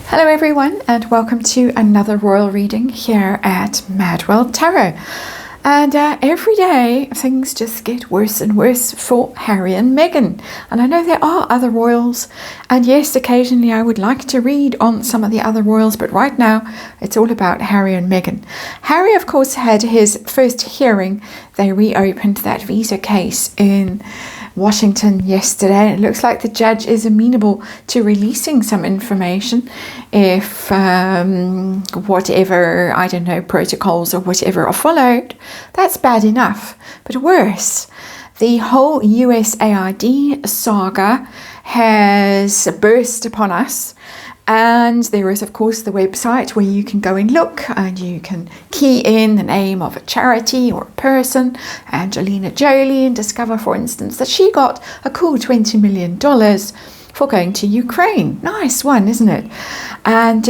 Hello everyone, and welcome to another royal reading here at MadWorldTarot. And every day things just get worse and worse for Harry and Meghan. And I know there are other royals, and yes, occasionally I would like to read on some of the other royals, but right now it's all about Harry and Meghan. Harry, of course, had his first hearing. They reopened that visa case in Washington yesterday. It looks like the judge is amenable to releasing some information if whatever, I don't know, protocols or whatever are followed. That's bad enough, but worse. The whole USAID saga has burst upon us. And there is, of course, the website where you can go and look and you can key in the name of a charity or a person, Angelina Jolie, and discover, for instance, that she got a cool $20 million for going to Ukraine. Nice one, isn't it? And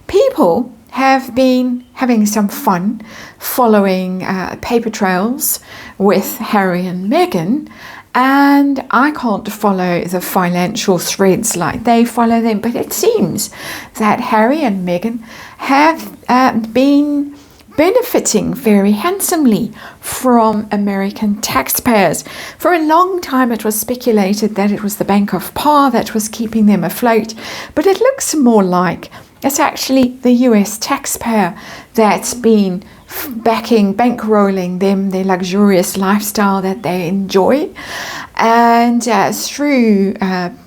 people have been having some fun following paper trails with Harry and Meghan. And I can't follow the financial threads like they follow them, but it seems that Harry and Meghan have been benefiting very handsomely from American taxpayers. For a long time it was speculated that it was the Bank of Pa that was keeping them afloat, but it looks more like it's actually the US taxpayer that's been bankrolling them, their luxurious lifestyle that they enjoy. And through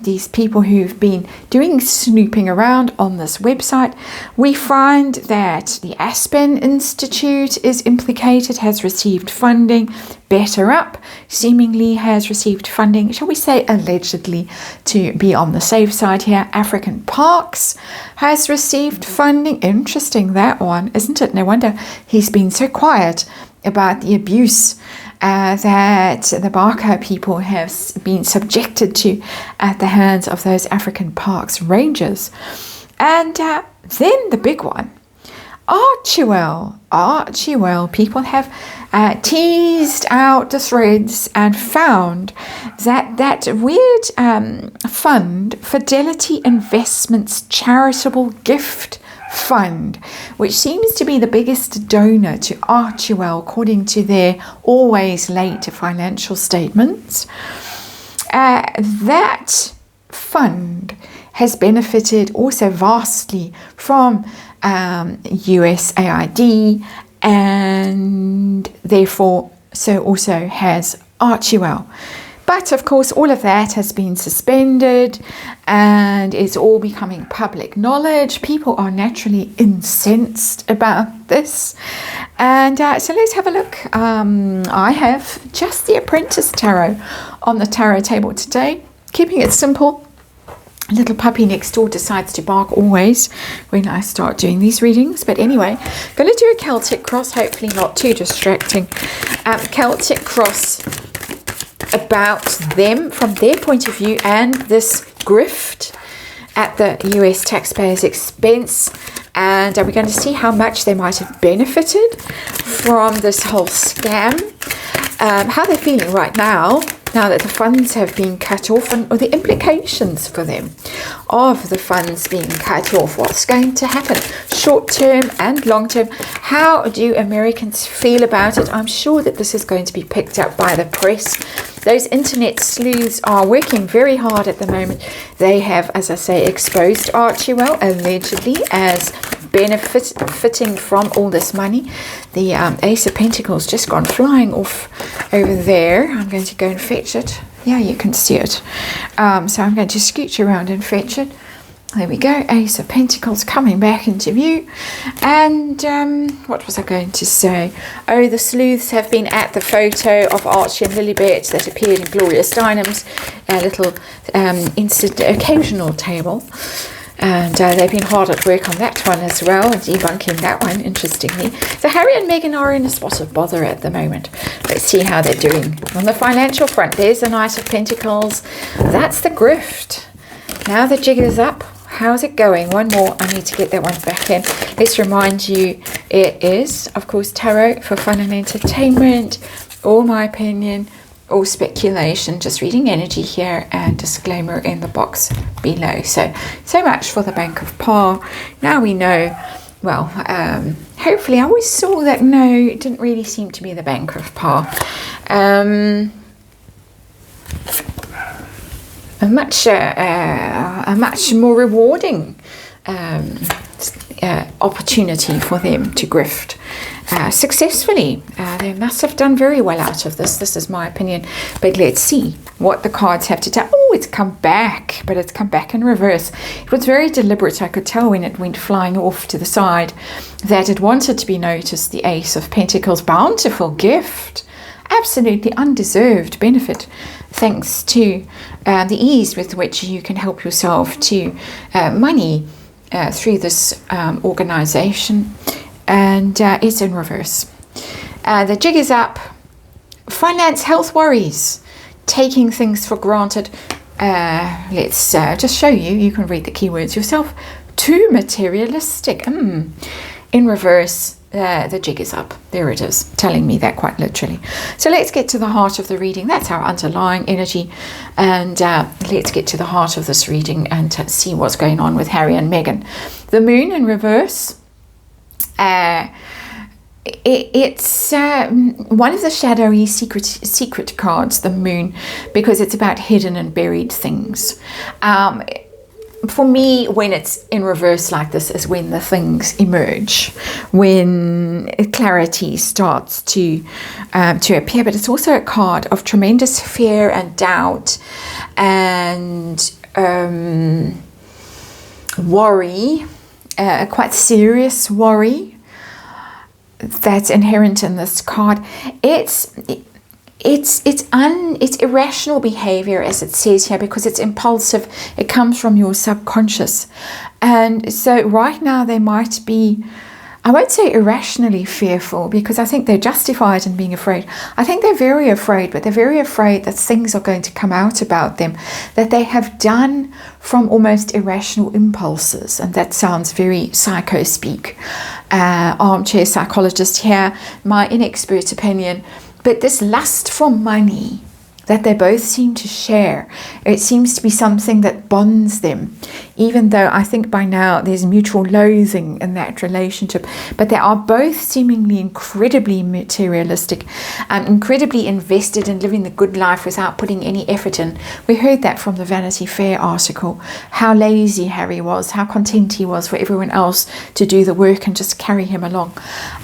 these people who've been doing snooping around on this website, we find that the Aspen Institute is implicated, has received funding. Better Up seemingly has received funding, shall we say allegedly, to be on the safe side here. African Parks has received funding. Interesting, that one, isn't it? No wonder he's been so quiet about the abuse that the Barker people have been subjected to at the hands of those African Parks rangers. And then the big one, Archewell. People have teased out the threads and found that weird fund, Fidelity Investments Charitable Gift Fund, which seems to be the biggest donor to Archewell according to their always late financial statements. That fund has benefited also vastly from USAID, and therefore so also has Archewell. But of course all of that has been suspended and it's all becoming public knowledge. People are naturally incensed about this. And so let's have a look. I have just the Apprentice Tarot on the tarot table today, keeping it simple. Little puppy next door decides to bark always when I start doing these readings. But anyway, going to do a Celtic cross, hopefully not too distracting. Celtic cross about them from their point of view and this grift at the US taxpayers' expense. And we're going to see how much they might have benefited from this whole scam. How they're feeling right now that the funds have been cut off, or the implications for them of the funds being cut off. What's going to happen short term and long term? How do Americans feel about it? I'm sure that this is going to be picked up by the press. Those internet sleuths are working very hard at the moment. They have, as I say, exposed Archewell allegedly as benefiting from all this money. The Ace of Pentacles just gone flying off over there. I'm going to go and fetch it. Yeah, you can see it. So I'm going to scooch around and fetch it. There we go. Ace of Pentacles coming back into view. And what was I going to say? Oh, the sleuths have been at the photo of Archie and Lilibet that appeared in Glorious Dynams, a little occasional table. And they've been hard at work on that one as well, debunking that one, interestingly. So Harry and Meghan are in a spot of bother at the moment. Let's see how they're doing. On the financial front, there's the Knight of Pentacles. That's the grift. Now the jig is up. How's it going? One more. I need to get that one back in. Let's remind you, it is, of course, tarot for fun and entertainment. All my opinion, or speculation, just reading energy here, and disclaimer in the box below. So much for the Bank of Pa. Now we know, well, hopefully I always saw that, no, it didn't really seem to be the Bank of Pa. A much more rewarding opportunity for them to grift successfully. They must have done very well out of this. This is my opinion. But let's see what the cards have to tell. Oh, it's come back, but it's come back in reverse. It was very deliberate. I could tell when it went flying off to the side that it wanted to be noticed. The Ace of Pentacles, bountiful gift, absolutely undeserved benefit, thanks to the ease with which you can help yourself to money through this organization. And it's in reverse. The jig is up. Finance, health worries, taking things for granted. Let's just show you. You can read the keywords yourself. Too materialistic. In reverse, the jig is up. There it is, telling me that quite literally. So let's get to the heart of the reading. That's our underlying energy. And let's get to the heart of this reading and see what's going on with Harry and Meghan. The moon in reverse. It's one of the shadowy secret cards, the moon, because it's about hidden and buried things. For me, when it's in reverse like this is when the things emerge, when clarity starts to appear. But it's also a card of tremendous fear and doubt and worry, quite serious worry that's inherent in this card. It's irrational behavior, as it says here, because it's impulsive. It comes from your subconscious. And so right now they might be, I won't say irrationally fearful, because I think they're justified in being afraid. I think they're very afraid, but they're very afraid that things are going to come out about them that they have done from almost irrational impulses. And that sounds very psycho speak. Armchair psychologist here, my inexpert opinion. But this lust for money that they both seem to share, it seems to be something that bonds them, even though I think by now there's mutual loathing in that relationship. But they are both seemingly incredibly materialistic, incredibly invested in living the good life without putting any effort in. We heard that from the Vanity Fair article, how lazy Harry was, how content he was for everyone else to do the work and just carry him along.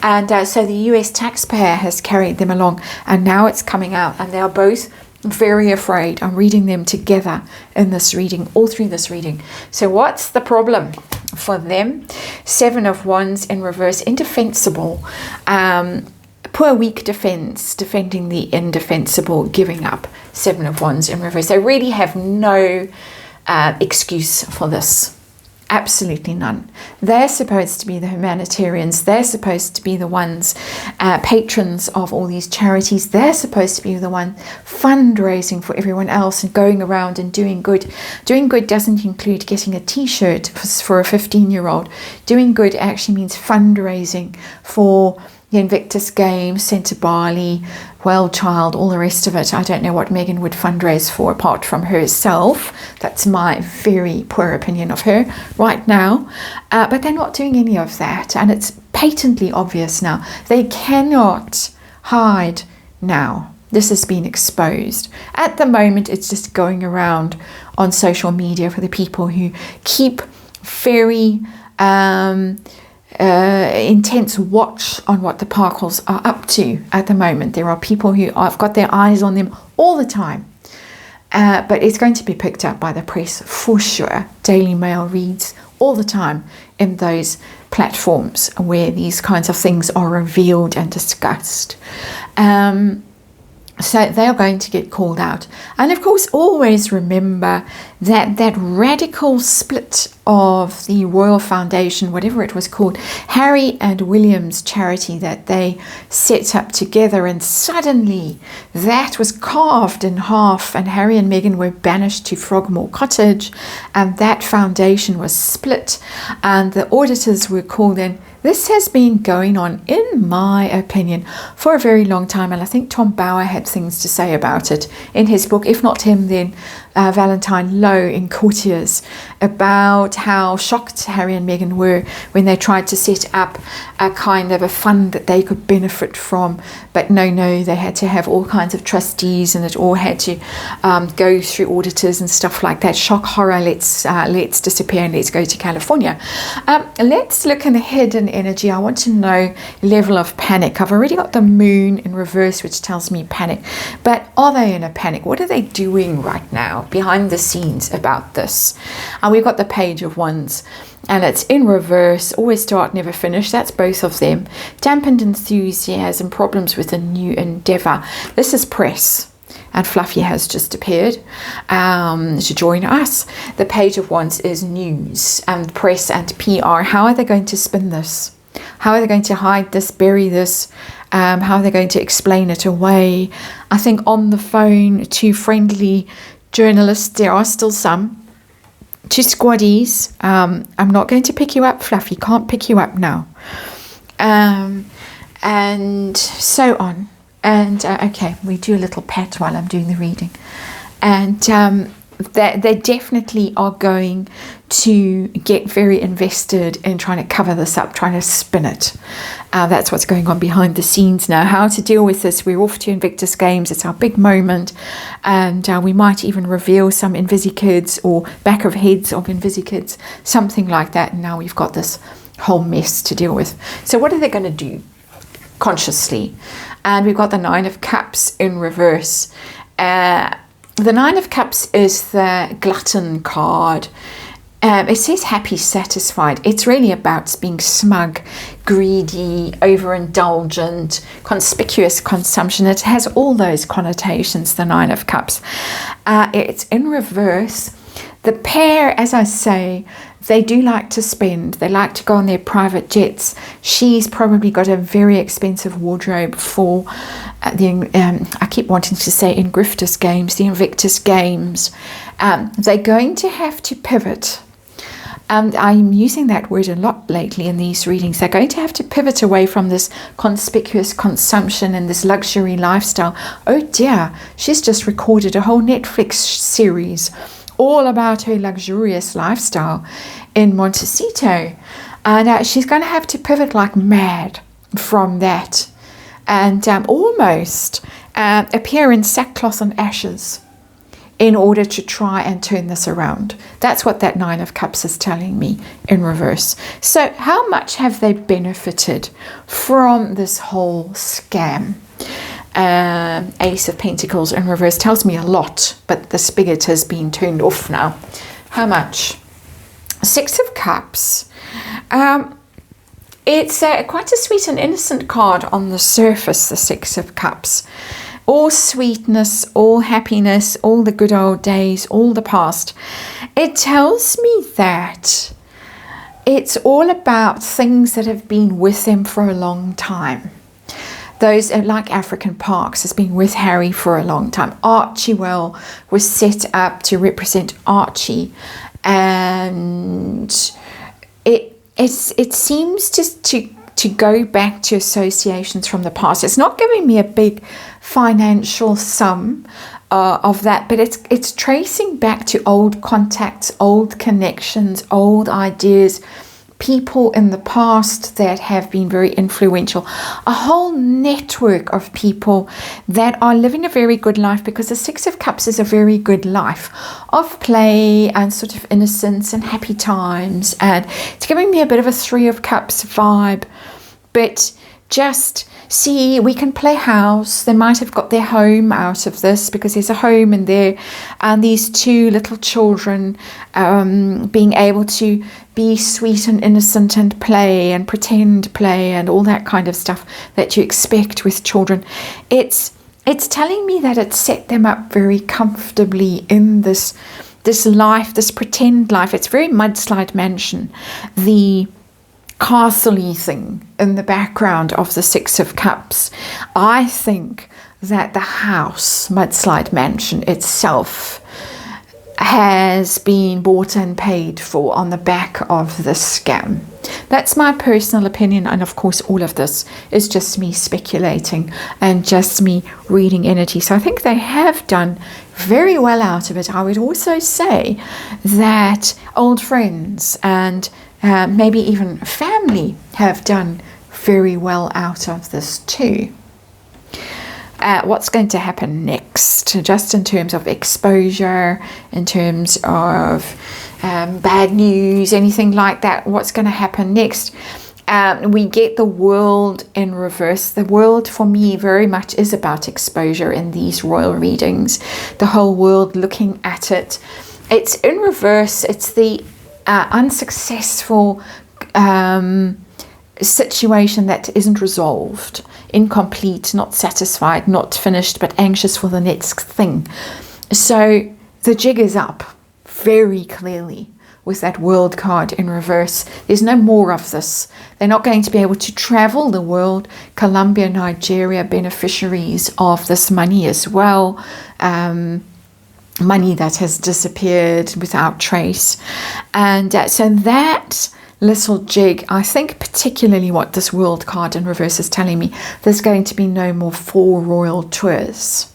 And so the US taxpayer has carried them along, and now it's coming out, and they are both very afraid. I'm reading them together in this reading, all through this reading. So what's the problem for them? 7 of Wands in reverse, indefensible. Poor weak defense, defending the indefensible, giving up. 7 of Wands in reverse. They really have no excuse for this. Absolutely none. They're supposed to be the humanitarians. They're supposed to be the ones patrons of all these charities. They're supposed to be the one fundraising for everyone else and going around and doing good. Doing good doesn't include getting a t-shirt for a 15-year-old. Doing good actually means fundraising for the Invictus Games, Centre Bali, Well Child, all the rest of it. I don't know what Meghan would fundraise for apart from herself. That's my very poor opinion of her right now. But they're not doing any of that. And it's patently obvious now. They cannot hide now. This has been exposed. At the moment, it's just going around on social media for the people who keep very intense watch on what the Parkles are up to at the moment. There are people who have got their eyes on them all the time. But it's going to be picked up by the press for sure. Daily Mail reads all the time in those platforms where these kinds of things are revealed and discussed. So they are going to get called out. And of course, always remember that that radical split of the Royal Foundation, whatever it was called, Harry and William's charity that they set up together, and suddenly that was carved in half and Harry and Meghan were banished to Frogmore Cottage, and that foundation was split and the auditors were called in. This has been going on, in my opinion, for a very long time, and I think Tom Bauer had things to say about it in his book. If not him, then Valentine Lowe in Courtiers, about how shocked Harry and Meghan were when they tried to set up a kind of a fund that they could benefit from. But no, they had to have all kinds of trustees, and it all had to go through auditors and stuff like that. Shock, horror, let's disappear and let's go to California. Let's look in the hidden energy. I want to know level of panic. I've already got the moon in reverse, which tells me panic. But are they in a panic? What are they doing right now behind the scenes about this? And we've got the Page of Wands, and it's in reverse. Always start, never finish. That's both of them. Dampened enthusiasm, problems with a new endeavor. This is press, and Fluffy has just appeared to join us. The Page of Wands is news and press and PR. How are they going to spin this? How are they going to hide this, bury this? How are they going to explain it away? I think on the phone to friendly journalists, there are still some. To squaddies, I'm not going to pick you up, Fluffy. Can't pick you up now. And so on. And okay, we do a little pat while I'm doing the reading. And they definitely are going to get very invested in trying to cover this up, trying to spin it. That's what's going on behind the scenes now. How to deal with this? We're off to Invictus Games. It's our big moment. And we might even reveal some InvisiKids or back of heads of InvisiKids, something like that. And now we've got this whole mess to deal with. So what are they going to do consciously? And we've got the Nine of Cups in reverse. The Nine of Cups is the glutton card. It says happy, satisfied. It's really about being smug, greedy, overindulgent, conspicuous consumption. It has all those connotations, the Nine of Cups. It's in reverse. The pair, as I say, they do like to spend. They like to go on their private jets. She's probably got a very expensive wardrobe for I keep wanting to say in grifters games, the Invictus Games. They're going to have to pivot. And I'm using that word a lot lately in these readings. They're going to have to pivot away from this conspicuous consumption and this luxury lifestyle. Oh dear, she's just recorded a whole Netflix series all about her luxurious lifestyle in Montecito. And she's going to have to pivot like mad from that and almost appear in sackcloth and ashes in order to try and turn this around. That's what that Nine of Cups is telling me in reverse. So how much have they benefited from this whole scam? Ace of Pentacles in reverse tells me a lot, but the spigot has been turned off now. How much? Six of Cups. It's quite a sweet and innocent card on the surface, the Six of Cups. All sweetness, all happiness, all the good old days, all the past. It tells me that it's all about things that have been with them for a long time. Those like African Parks has been with Harry for a long time. Archewell was set up to represent Archie, and it seems to go back to associations from the past. It's not giving me a big financial sum of that, but it's tracing back to old contacts, old connections, old ideas, people in the past that have been very influential, a whole network of people that are living a very good life, because the Six of Cups is a very good life of play and sort of innocence and happy times, and it's giving me a bit of a Three of Cups vibe. But just see, we can play house. They might have got their home out of this, because there's a home in there, and these two little children being able to be sweet and innocent and play and pretend play and all that kind of stuff that you expect with children. It's telling me that it set them up very comfortably in this life, this pretend life. It's very Mudslide Mansion, the castle-y thing in the background of the Six of Cups. I think that the house, Mudslide Mansion itself, has been bought and paid for on the back of the scam. That's my personal opinion, and of course all of this is just me speculating and just me reading energy. So I think they have done very well out of it. I would also say that old friends and maybe even family have done very well out of this too. What's going to happen next, just in terms of exposure, in terms of bad news, anything like that? What's going to happen next? We get the world in reverse. The world for me very much is about exposure in these royal readings. The whole world looking at it. It's in reverse. It's the unsuccessful situation that isn't resolved, incomplete, not satisfied, not finished, but anxious for the next thing. So the jig is up very clearly with that world card in reverse. There's no more of this. They're not going to be able to travel the world. Colombia, Nigeria, beneficiaries of this money as well. Money that has disappeared without trace. And so that little jig, I think particularly what this world card in reverse is telling me, there's going to be no more 4 royal tours.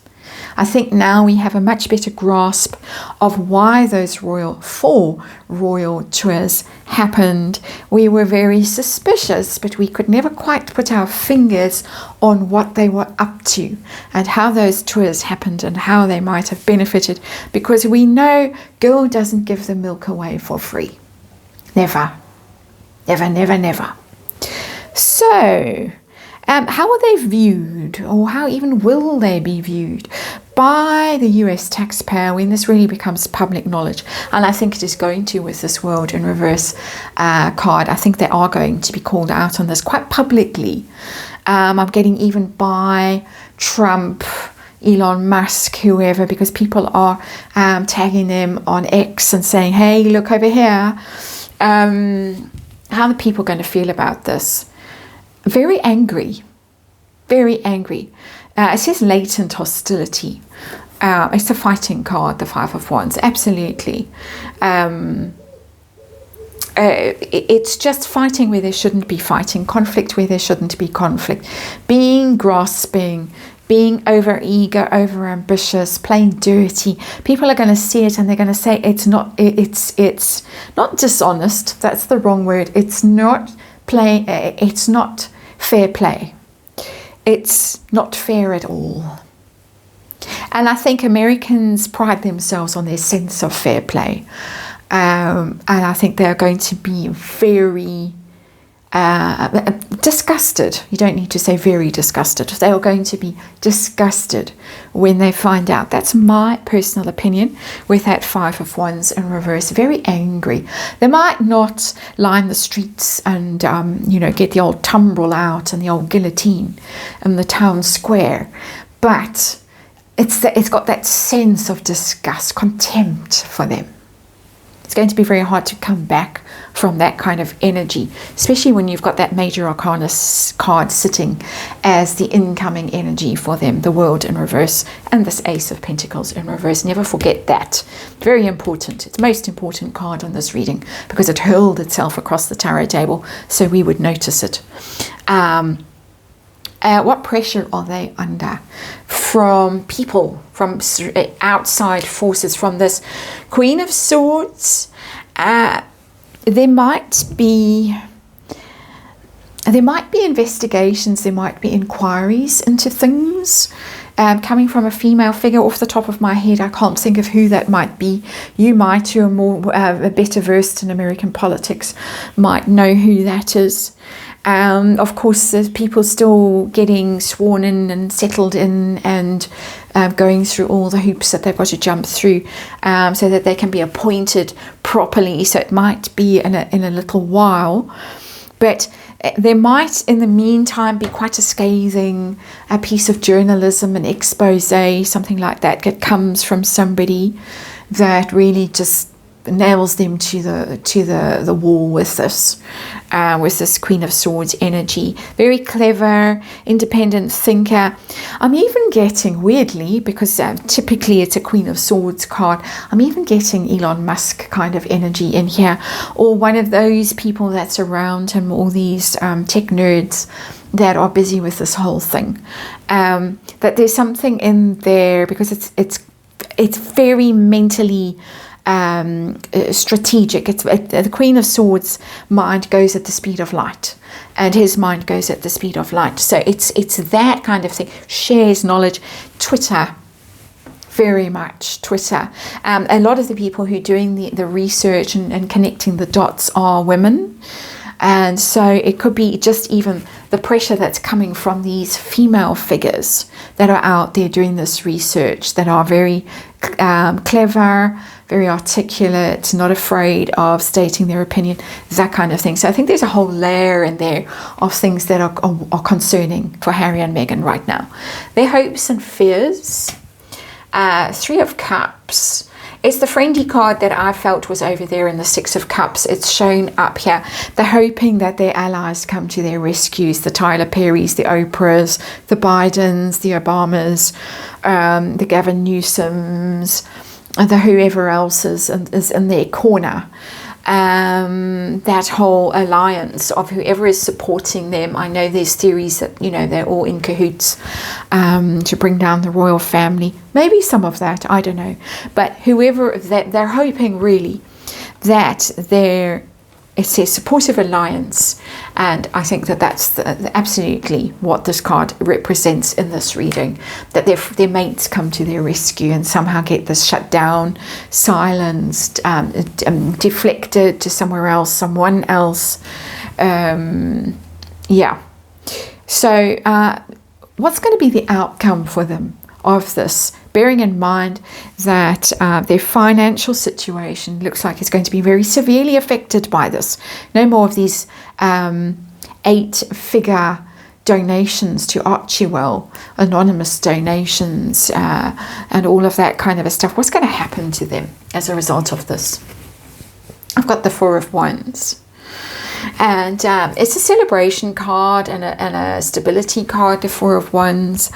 I think now we have a much better grasp of why those 4 royal tours happened. We were very suspicious, but we could never quite put our fingers on what they were up to and how those tours happened and how they might have benefited, because we know girl doesn't give the milk away for free. Never. Never, never, never. So, how are they viewed, or how even will they be viewed by the US taxpayer when this really becomes public knowledge? And I think it is going to with this world in reverse card. I think they are going to be called out on this quite publicly. I'm getting even by Trump, Elon Musk, whoever, because people are tagging them on X and saying, hey, look over here. How are the people going to feel about this? Very angry. Very angry. It says latent hostility. It's a fighting card, the 5 of Wands. Absolutely. It's just fighting where there shouldn't be fighting. Conflict where there shouldn't be conflict. Being grasping. Being over eager, over ambitious, playing dirty. People are going to see it and they're going to say it's not dishonest. That's the wrong word. It's not fair play. It's not fair at all. And I think Americans pride themselves on their sense of fair play. And I think they're going to be very disgusted. You don't need to say very disgusted. They are going to be disgusted when they find out. That's my personal opinion with that 5 of Wands in reverse. Very angry. They might not line the streets and get the old tumbrel out and the old guillotine in the town square, but it's got that sense of disgust, contempt for them. It's going to be very hard to come back from that kind of energy, especially when you've got that major arcana card sitting as the incoming energy for them, the world in reverse and this Ace of Pentacles in reverse. Never forget that. Very important. It's the most important card on this reading because it hurled itself across the tarot table, so we would notice it. What pressure are they under from people, from outside forces, from this Queen of Swords? There might be investigations, there might be inquiries into things coming from a female figure. Off the top of my head, I can't think of who that might be. You might, you're more better versed in American politics, might know who that is. Of course, there's people still getting sworn in and settled in and going through all the hoops that they've got to jump through so that they can be appointed properly. So it might be in a little while. But there might, in the meantime, be quite a scathing piece of journalism, an expose, something like that comes from somebody that really just nails them to the wall with this Queen of Swords energy. Very clever, independent thinker. I'm even getting, weirdly, because typically it's a Queen of Swords card, I'm even getting Elon Musk kind of energy in here, or one of those people that's around him, all these tech nerds that are busy with this whole thing. That there's something in there, because it's very mentally strategic. The Queen of Swords mind goes at the speed of light, and his mind goes at the speed of light. So it's that kind of thing. Shares knowledge. Twitter, very much Twitter. A lot of the people who are doing the research and connecting the dots are women. And so it could be just even the pressure that's coming from these female figures that are out there doing this research, that are very clever, very articulate, not afraid of stating their opinion, that kind of thing. So I think there's a whole layer in there of things that are concerning for Harry and Meghan right now. Their hopes and fears. Three of Cups. It's the friendly card that I felt was over there in the Six of Cups. It's shown up here. They're hoping that their allies come to their rescues. The Tyler Perrys, the Oprahs, the Bidens, the Obamas, the Gavin Newsoms, the whoever else is in their corner. That whole alliance of whoever is supporting them. I know there's theories that, they're all in cahoots to bring down the royal family. Maybe some of that, I don't know. But whoever, that they're hoping really that it's a supportive alliance, and I think that's absolutely what this card represents in this reading, that their mates come to their rescue and somehow get this shut down, silenced, deflected to somewhere else, someone else. So what's going to be the outcome for them of this, bearing in mind that their financial situation looks like it's going to be very severely affected by this. No more of these 8-figure donations to Archewell, anonymous donations, and all of that kind of stuff. What's going to happen to them as a result of this? I've got the Four of Wands. And it's a celebration card and a stability card, the Four of Wands.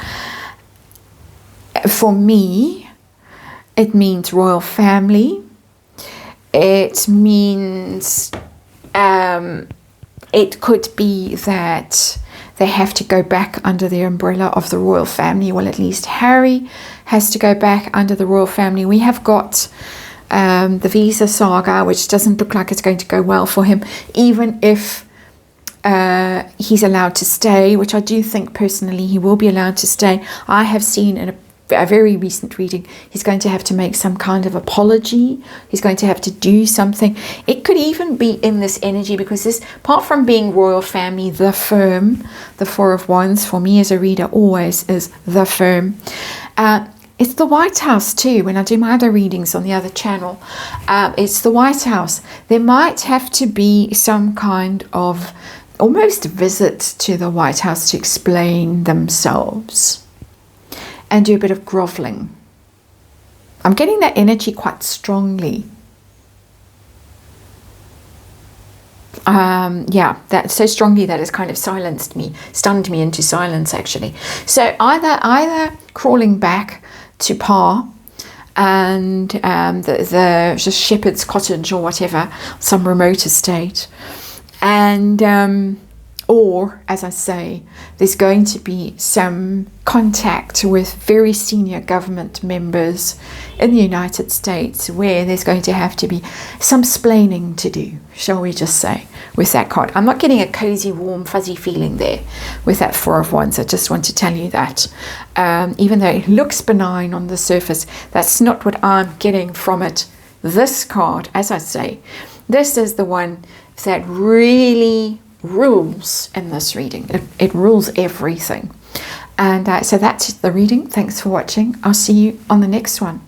For me, it means royal family. It means it could be that they have to go back under the umbrella of the royal family. Well, at least Harry has to go back under the royal family. We have got the visa saga, which doesn't look like it's going to go well for him, even if he's allowed to stay, which I do think personally he will be allowed to stay. I have seen in a very recent reading he's going to have to make some kind of apology. He's going to have to do something. It could even be in this energy, because this, apart from being royal family, the firm, the Four of Wands for me as a reader always is the firm. It's the White House too. When I do my other readings on the other channel, it's the White House. There might have to be some kind of almost visit to the White House to explain themselves and do a bit of groveling. I'm getting that energy quite strongly. That's so strongly that it's kind of stunned me into silence actually. So either crawling back to Pa and the just shepherd's cottage or whatever, some remote estate, and or, as I say, there's going to be some contact with very senior government members in the United States, where there's going to have to be some splaining to do, shall we just say, with that card. I'm not getting a cozy, warm, fuzzy feeling there with that Four of Wands. I just want to tell you that. Even though it looks benign on the surface, that's not what I'm getting from it. This card, as I say, this is the one that really rules in this reading. It rules everything. And so that's the reading. Thanks for watching. I'll see you on the next one.